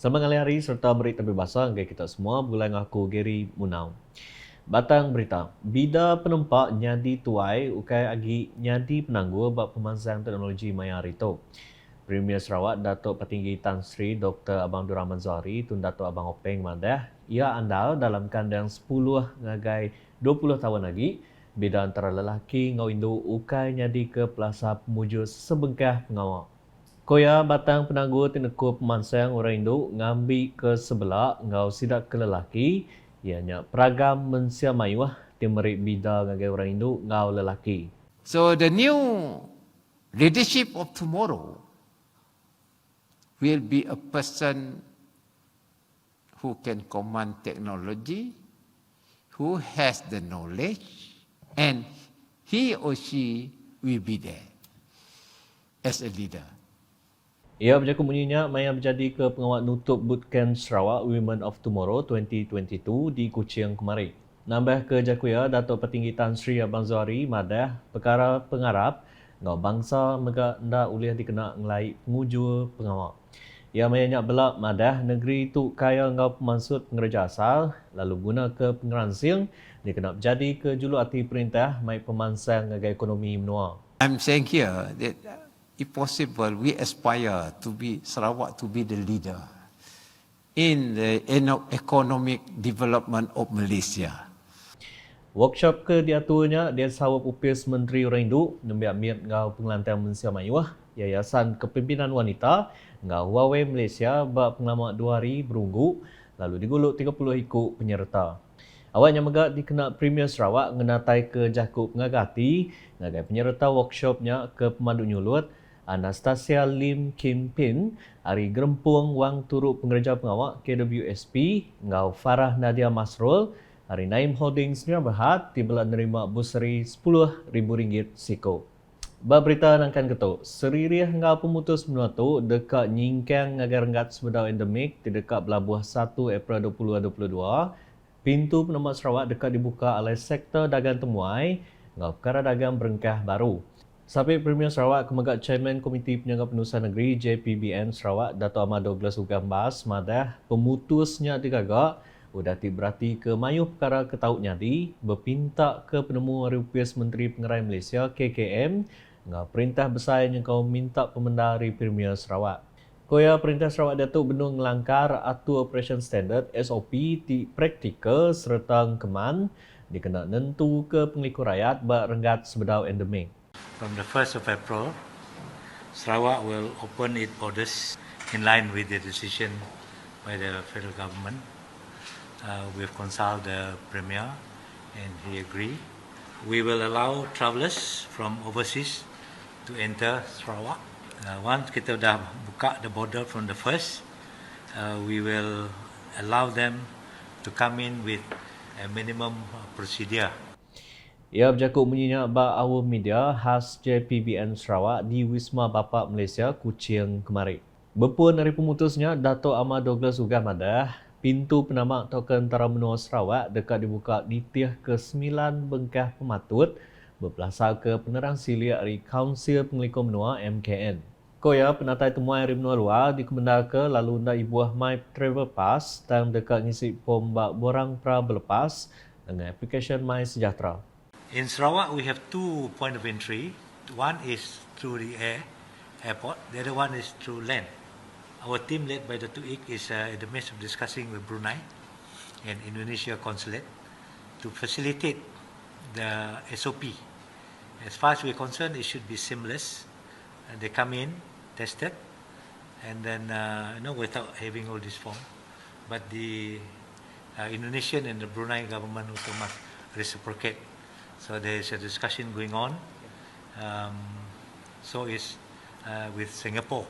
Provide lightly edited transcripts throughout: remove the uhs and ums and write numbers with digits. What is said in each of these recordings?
Selamat hari serta berita berbahasa bagi kita semua. Bulan aku Gary Munau. Batang berita. Bida penempak nyadi tuai ukai agi nyadi penangguh bab pemansang teknologi maya rito. Premier Sarawak Datuk Petinggi Tan Sri Dr. Abang Abdul Rahman Zahari tun Datuk Abang Openg Madah ia andal dalam kandang 10 ngagai 20 tahun lagi bida antara lelaki ngau Indo ukai nyadi ke pelasa pemuju sebengkah pengawal. Koya batang penangguh tinekup pemansang orang Indo ngambi ke sebelah ngau sidak ke lelaki ianya peragam mensiamayuah timerik bida ngagai orang Indo ngau lelaki. So the new leadership of tomorrow will be a person who can command technology, who has the knowledge, and he or she will be there as a leader. Ia berjaku bunyinya maya menjadi ke pengawal nutup Bootcamp Sarawak Women of Tomorrow 2022 di Kuching kemarin. Nambah ke Jakuya, Datuk Petinggi Tan Sri Abang Zahari madah perkara pengarap ngau bangsa mega ndak ulih dikena ngelai penguju pengawal. Ia menyanyak belak madah negeri tu kaya ngau pemansut pengerja asal lalu guna ke pengeransing dikena jadi ke julu hati perintah mai pemansang ngagai ekonomi menua. I'm saying here that if possible we aspire to be Sarawak to be the leader in the economic development of Malaysia. Workshop ke diaturnya dia sawap upis Menteri Orang Induk nembiak miat ngau pengelantian Malaysia Mayuah Yayasan Kepimpinan Wanita ngau Huawei Malaysia bak pengalaman 2 hari berunggu lalu diguluk 30 ikut penyerta. Awaknya megak dikena Premier Sarawak ngenatai ke Jakup Ngagati ngagai penyerta workshopnya ke pemandu nyulut Anastasia Lim Kim Pin hari gerempung wang turut pengerja pengawak KWSP ngau Farah Nadia Masrul hari Naim Holdings Mira Berhad tiba menerima busari RM10,000 siko. Berita nangkan ketuk, seririh ngau pemutus menua tu dekat nyingkang ngagai renggat sebedau endemik di dekat Pelabuh 1 April 2022, pintu penemat Sarawak dekat dibuka oleh sektor dagang temuai ngau perkara dagang berengkah baru. Sahabat Premier Sarawak Kemegat Chairman Komiti Penjaga Penurusan Negeri JPBN Sarawak Dato' Ahmad Douglas Ugam Bas madah pemutusnya digagak udah berarti ke mayuh perkara ketaut nyadi berpinta ke penemu Rupias Menteri Pengerai Malaysia KKM ngau perintah besar yang kau minta pemendari Premier Sarawak. Koya Perintah Sarawak Datuk Benung ngelangkar Atur Operation Standard SOP di praktikal serta keman dikena nentu ke penglikur rakyat bak renggat sebedau endemik. From the 1st of April, Sarawak will open its borders in line with the decision by the federal government. We've consulted the Premier and he agreed. We will allow travellers from overseas to enter Sarawak. Once kita dah buka the border from the first, we will allow them to come in with a minimum procedure. Ia berjakut bunyinya bak awal media khas JPBN Sarawak di Wisma Bapak Malaysia Kuching kemarin. Berpun dari pemutusnya, Dato' Ahmad Douglas Ugam madah pintu penamak token Tara Menua Sarawak dekat dibuka di tiah ke-9 bengkah pematut berpelasar ke penerang siliak dari Kaunsil Pengelikur Menua MKN. Koya penatai temuan dari menua luar dikemendar ke lalu ndak ibuah My Travel Pass dan dekat ngisi pom bak borang pra berlepas dengan aplikasi My Sejahtera. In Sarawak, we have 2 points of entry. One is through the airport. The other one is through land. Our team led by Datuk Ik is in the midst of discussing with Brunei and Indonesia Consulate to facilitate the SOP. As far as we're concerned, it should be seamless. They come in, tested, and then without having all this form. But the Indonesian and the Brunei government also must reciprocate. So there is a discussion going on. So is with Singapore.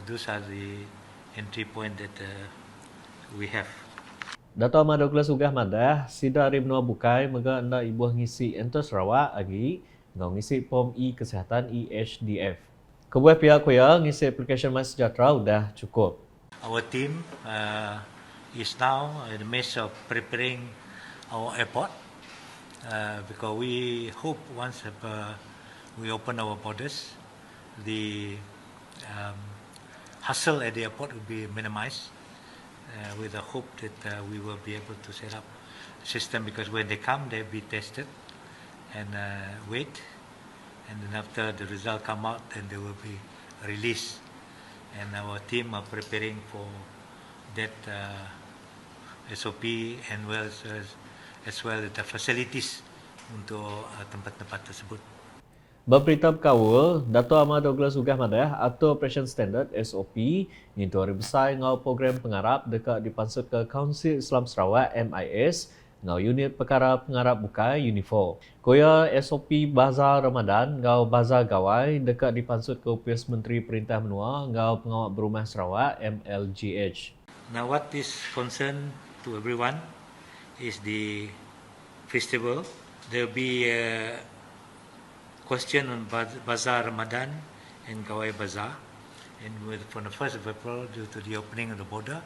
Those are the entry point that we have. Dato' Ahmad Douglas Ugah madah sida hari menua bukai mega anda ibuah ngisi enter Sarawak agi ngau ngisi pom e-kesihatan EHDF. Kebuah pihak koya ngisi aplikasi My Sejahtera udah cukup. Our team is now in the midst of preparing our airport because we hope once we open our borders, the hustle at the airport will be minimized. with the hope that we will be able to set up a system, because when they come, they'll be tested and wait, and then after the result come out, then they will be released. And our team are preparing for that SOP, and as well as the facilities untuk tempat-tempat tersebut. Berberita berkawal, Dato' Ahmad Douglas Ugah Madah atau Operation Standard SOP itu hari besar ngau program pengarap dekat dipansut ke Kaunsil Islam Sarawak MIS ngau unit perkara pengarap bukai Unifor. Koya SOP Bazar Ramadan ngau Bazar Gawai dekat dipansut ke Upis Menteri Perintah Menua ngau Pengawal Berumah Sarawak MLGH. Now what is concern to everyone is the festival. There will be a question on Bazaar Ramadan and Gawai Bazaar, and from the 1st of April, due to the opening of the border,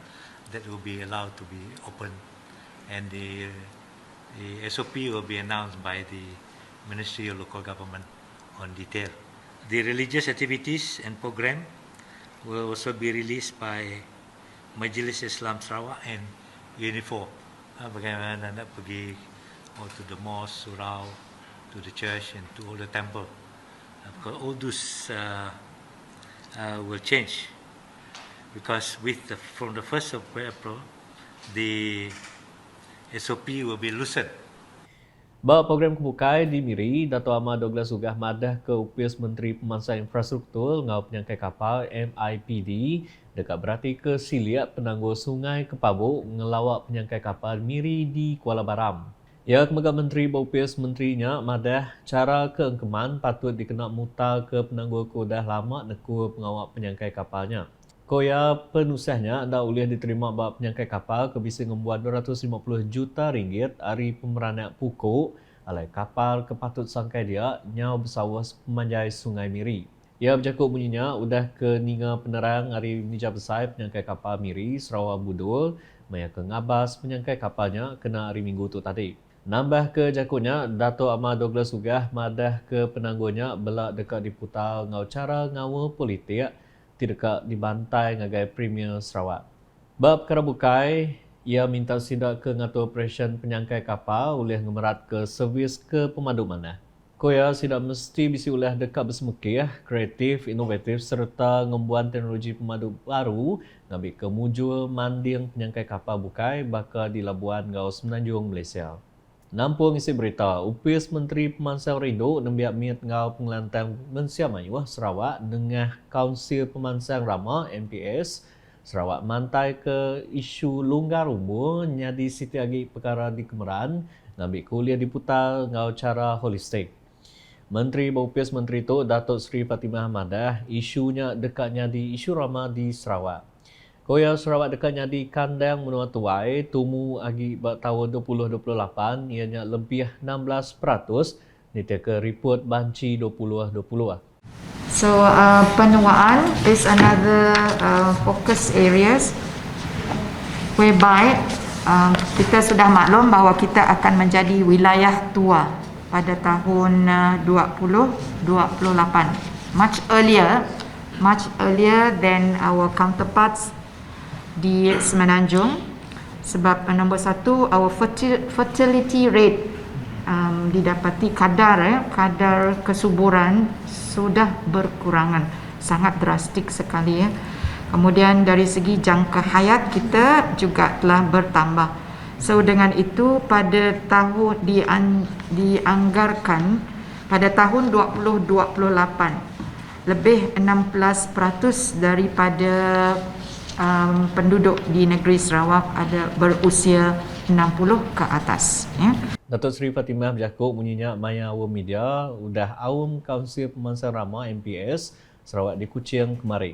that will be allowed to be open, and the SOP will be announced by the Ministry of Local Government on detail. The religious activities and program will also be released by Majlis Islam Sarawak and Unifor. Bagaimana nak pergi to the mosque, surau, to the church and to all the temple, because all those will change, because from the 1st of April the SOP will be loosened. Bahawa program kebukai di Miri, Dato' Ahmad Douglas Ugah Madah ke Upis Menteri Pemansaan Infrastruktur ngau penyangkai kapal MIPD dekat berarti ke Siliat penangguh Sungai Kepabuk ngelawak penyangkai kapal Miri di Kuala Baram. Ya, kemudian Menteri Upis Menterinya Madah cara keengkeman patut dikenal muta ke penangguh kudah lama neku pengawak penyangkai kapalnya. Koya penusahnya anda boleh diterima bab penyangkai kapal ke bisa membuat 250 juta ringgit hari pemeranak pukuk alai kapal kepatut sangkai dia nyau bersawas pemanjai Sungai Miri. Ia berjakut bunyinya udah ke ninga penerang hari nija besar penyangkai kapal Miri Sarawak Budul maya ke ngabas penyangkai kapalnya kena hari Minggu tu tadi. Nambah ke jakutnya, Dato' Ahmad Douglas Ugah Madah ke penangguhnya belak dekat diputar ngau cara ngawa politik tidak dibantai ngagai Premier Sarawak. Bab perkara bukai, ia minta sidak ke ngatur operasi penyangkai kapal oleh ngemerat ke servis ke pemandu mana. Koya sidak mesti bisi oleh dekat bersemekih, kreatif, inovatif serta ngembuan teknologi pemandu baru ngambil kemujul manding penyangkai kapal bukai bakal di Labuan ngau Semenanjung Malaysia. Nampung isi berita, Upis Menteri Pemansaan Rindu nembiak miat ngau pengelantang Mensia Mayuah Sarawak dengan Kaunsil Pemansaan Rama MPS Sarawak mantai ke isu longgar umur nyadi siti agi perkara di Kemeran ngambil kuliah diputar ngau cara holistik. Menteri Upis Menteri itu Datuk Seri Fatimah Madah isunya dekatnya di isu Rama di Sarawak. Koya Sarawak dekatnya di kandang menua tuai tumu agi tahun 2028 ianya lebih 16% nita ke report banci 2020. So penuaan is another focus areas whereby kita sudah maklum bahawa kita akan menjadi wilayah tua pada tahun 2028, much earlier than our counterparts di Semenanjung, sebab nombor satu, our fertility rate didapati kadar kesuburan sudah berkurangan sangat drastik sekali ya. Kemudian dari segi jangka hayat kita juga telah bertambah. So dengan itu pada tahun dianggarkan pada tahun 2028 lebih 16% daripada penduduk di negeri Sarawak ada berusia 60 ke atas ya. Datuk Seri Fatimah berjakut bunyinya maya awam media udah awam Kaunsil Pemansaan Rama MPS Sarawak di Kuching kemari.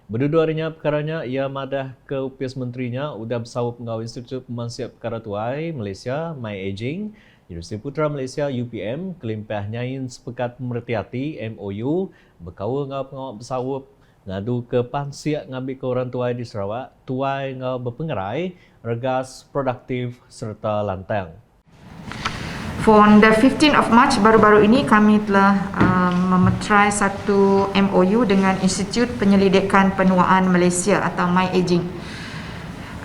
Berdua harinya perkaranya ia madah ke Upis Menterinya udah bersawap pengawal Institut Pemansaan Perkara Tuai Malaysia MyAgeing, Universiti Putra Malaysia UPM, kelimpah nyain sepekat pemerhati MOU, berkawal ngau pengawal bersawap ngadu ke pansiak ngambil ke orang tuai di Sarawak, tuai ngau berpengerai, regas, produktif serta lantang. On the 15th of March baru-baru ini kami telah memeterai satu MOU dengan Institut Penyelidikan Penuaan Malaysia atau MyAgeing.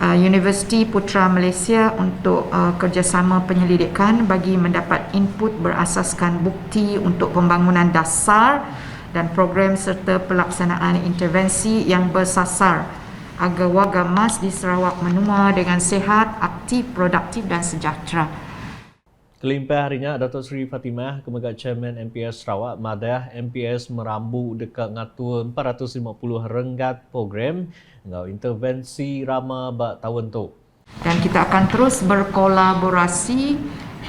Universiti Putra Malaysia untuk kerjasama penyelidikan bagi mendapat input berasaskan bukti untuk pembangunan dasar dan program serta pelaksanaan intervensi yang bersasar agar warga MAS di Sarawak menua dengan sihat, aktif, produktif dan sejahtera. Kelimpah harinya, Datuk Seri Fatimah, Kemegat Chairman MPS Sarawak, madah MPS merambu dekat ngatur 450 ringgit program ngau intervensi rama bak tahun tu. Dan kita akan terus berkolaborasi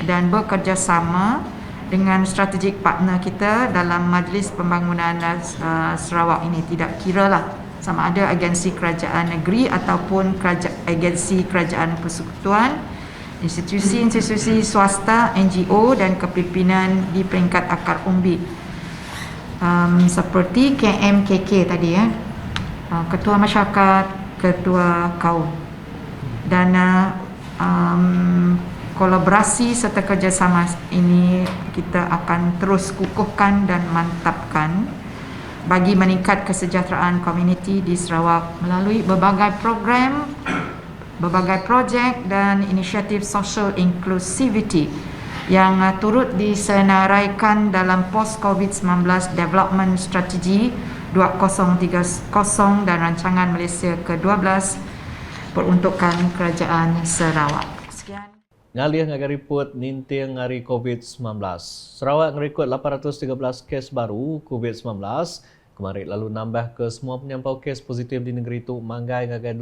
dan bekerjasama dengan strategik partner kita dalam Majlis Pembangunan Sarawak ini. Tidak kiralah sama ada agensi kerajaan negeri ataupun agensi kerajaan persekutuan, institusi-institusi swasta, NGO dan kepimpinan di peringkat akar umbi. Seperti KMKK tadi ya. Ketua masyarakat, ketua kaum. Dan kolaborasi serta kerjasama ini kita akan terus kukuhkan dan mantapkan bagi meningkat kesejahteraan komuniti di Sarawak melalui berbagai program, berbagai projek dan inisiatif social inclusivity yang turut disenaraikan dalam post-COVID-19 Development Strategy 2030 dan rancangan Malaysia ke-12 peruntukan kerajaan Sarawak. Sekian. Ngalih ngagai report ninting hari COVID-19. Sarawak ngerekod 813 kes baru COVID-19. Kemarin lalu nambah ke semua penyampau kes positif di negeri itu manggai ngagai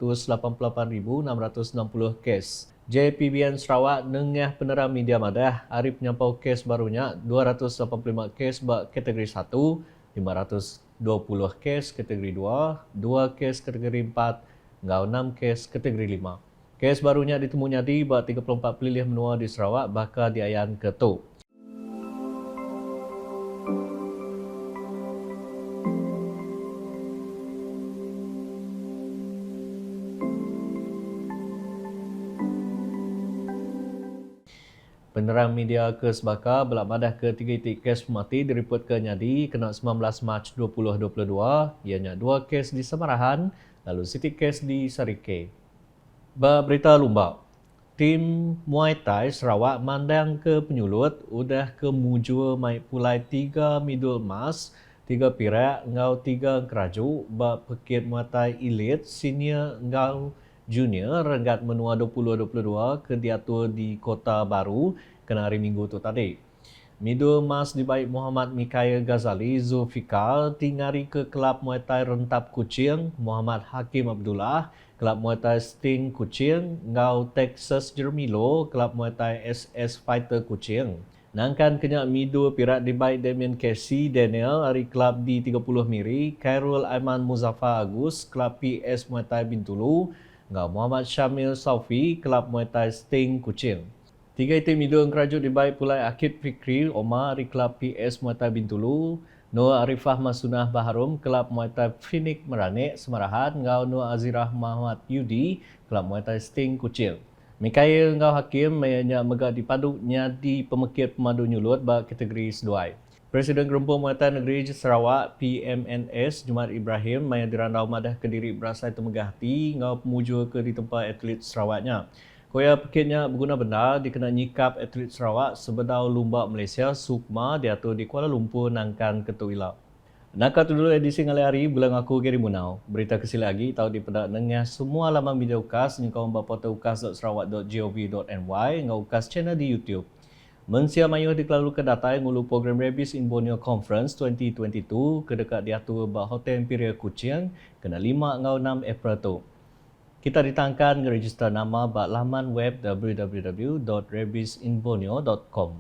288,660 kes. JPBN Sarawak nengah peneram media madah hari penyampau kes barunya 285 kes bak kategori 1, 520 kes kategori 2, 2 kes kategori 4, ngau 6 kes kategori 5. Kes barunya ditemunya di 34 pelilih menua di Sarawak bakal diayan ke tu. Penerang media ke Sebaka belak madah ke 3 titik kes mati direport ke Nyadi kena 19 Mac 2022, ianya 2 kes di Samarahan, lalu sitik kes di Sarike. Berita lumba. Tim Muay Thai Sarawak mandang ke penyulut udah ke mujur mai pulai 3 medal emas, 3 perak, ngau 3 keraju, bak pekit Muay Thai Elite senior ngau junior renggat menua 2022 ke diatur di Kota Baru kena hari Minggu tu tadi. Medal emas dibaik Muhammad Mikhail Ghazali Zulfikar tingari ke Kelab Muay Thai Rentap Kuching, Muhammad Hakim Abdullah, Kelab Muay Thai Sting Kuching, ngau Texas Jermilo, Kelab Muay Thai SS Fighter Kuching. Nangkan kenyak medal pirat dibaik Damien Casey Daniel hari Kelab di 30 Miri, Khairul Aiman Muzaffar Agus, Kelab PS Muay Thai Bintulu, ngau Muhammad Syamil Saufi, Kelab Muay Thai Sting Kuching. 3 item medal kerajut dibaik pulai Akid Fikri Omar dari Kelab PS Muay Thai Bintulu, Nur Arifah Masunah Baharum, Kelab Muay Thai Phoenix Meranik Semarahan, ngau Nur Azirah Muhammad Yudi, Kelab Muay Thai Sting Kuching. Mikhail ngau Hakim mayanya megak dipaduknya di pemekit pemandu nyulut bak kategori seduai. Presiden Gerempur Muay Thai Negeri Sarawak PMNS Jumat Ibrahim maya dirandau madah ke diri berasai temegahti ngau pemujur ke di tempat atlet Sarawaknya. Koya pekitnya berguna benda dikena nyikap atlet Sarawak sebedau lumba Malaysia Sukma diatur di Kuala Lumpur nangkan ketuila. Nakal tu dulu edisi ngalai hari bulan aku Gary Munau. Berita kesila lagi tahu di pedak nengah semua laman media ukas ni kau portal ukas.sarawak.gov.my ngau ukas channel di YouTube. Mensia mayuh dikelalu ke datai ngulu program Rabies in Borneo Conference 2022 ke dekat diatur bah Hotel Imperial Kuching kena 5 ngau 6 April tu. Kita ditangkan register nama bak laman web www.rabiesinborneo.com.